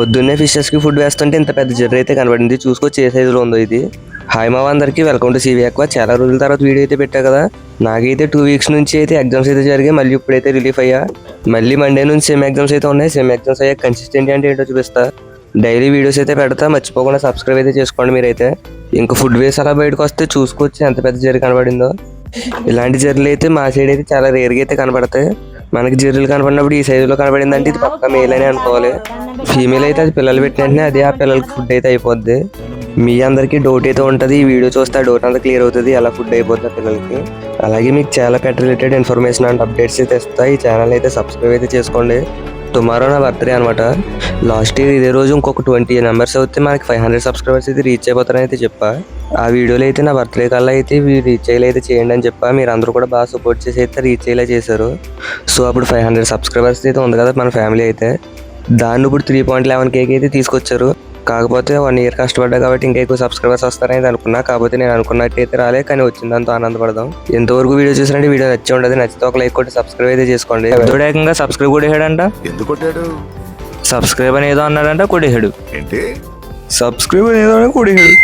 పొద్దున్నే ఫిషెస్కి ఫుడ్ వేస్తుంటే ఇంత పెద్ద జర్రీ అయితే కనబడింది. చూసుకోవచ్చు ఏ సైజులో ఉందో ఇది. హాయ్ మా అందరికీ వెల్కమ్ టు సివి ఎక్కువ. చాలా రోజుల తర్వాత వీడియో అయితే పెట్టా కదా. నాకైతే 2 వీక్స్ నుంచి అయితే ఎగ్జామ్స్ అయితే జరిగాయి. మళ్ళీ ఇప్పుడైతే రిలీఫ్ అయ్యా. మళ్ళీ మండే నుంచి సెమ్ ఎగ్జామ్స్ అయితే ఉన్నాయి. సెమ్ ఎగ్జామ్స్ అయ్యా కన్సిస్టెంట్ అంటే ఏంటో చూపిస్తా. డైలీ వీడియోస్ అయితే పెడతా, మర్చిపోకుండా సబ్స్క్రైబ్ అయితే చేసుకోండి మీరైతే. ఇంకా ఫుడ్ వేసి అలా బయటకు వస్తే చూసుకోవచ్చు ఎంత పెద్ద జర్రీ కనబడిందో. ఇలాంటి జర్రీలు అయితే మా సైడ్ అయితే చాలా రేర్గా అయితే కనబడతాయి. మనకి జర్రీలు కనబడినప్పుడు ఈ సైజులో కనబడిందంటే ఇది పక్కా మేల్ అని అనుకోవాలి. ఫీమేల్ అయితే అది పిల్లలు పెట్టిన వెంటనే అదే ఆ పిల్లలకి ఫుడ్ అయితే అయిపోద్ది. మీ అందరికీ డౌట్ అయితే ఉంటుంది, ఈ వీడియో చూస్తే ఆ డౌట్ అంతా క్లియర్ అవుతుంది, ఎలా ఫుడ్ అయిపోతుంది పిల్లలకి. అలాగే మీకు చాలా పెట్ రిలేటెడ్ ఇన్ఫర్మేషన్ అండ్ అప్డేట్స్ అయితే ఇస్తాయి. ఈ ఛానల్ అయితే సబ్స్క్రైబ్ అయితే చేసుకోండి. టుమారో నా బర్త్డే అనమాట. లాస్ట్ ఇయర్ ఇదే రోజు ఇంకొక 20 మెంబర్స్ అయితే మనకి 500 సబ్స్క్రైబర్స్ అయితే రీచ్ అయిపోతారని అయితే చెప్పా. ఆ వీడియోలో అయితే నా బర్త్డే కల్లా అయితే రీచ్ అయ్యేలా అయితే చేయండి అని చెప్పా. మీరు అందరూ కూడా బాగా సపోర్ట్ చేసి అయితే రీచ్ అయ్యేలా చేశారు. సో అప్పుడు 500 సబ్స్క్రైబర్స్ అయితే ఉంది కదా మన ఫ్యామిలీ అయితే. దాన్ని ఇప్పుడు 3.11K అయితే తీసుకొచ్చారు. కాకపోతే 1 ఇయర్ కష్టపడ్డా కాబట్టి ఇంకా ఎక్కువ సబ్స్క్రైబర్స్ వస్తారని అనుకున్నా. కాకపోతే నేను అనుకున్నట్టయితే రాలే, కానీ వచ్చిందంతా ఆనందపడదాం. ఎంతవరకు వీడియో చూసినట్టు వీడియో నచ్చి ఉండదు. నచ్చితే ఒక లైక్ కొట్టి సబ్స్క్రైబ్ అయితే చేసుకోండి. ఏకంగా సబ్స్క్రైబ్ కొట్టేసాడంట. ఎందుకు కొట్టాడు? సబ్స్క్రైబ్ అని ఏదో అన్నాడంట, కొట్టేసాడు. ఏంటి? సబ్స్క్రైబ్ అని ఏదో కొట్టేసాడు.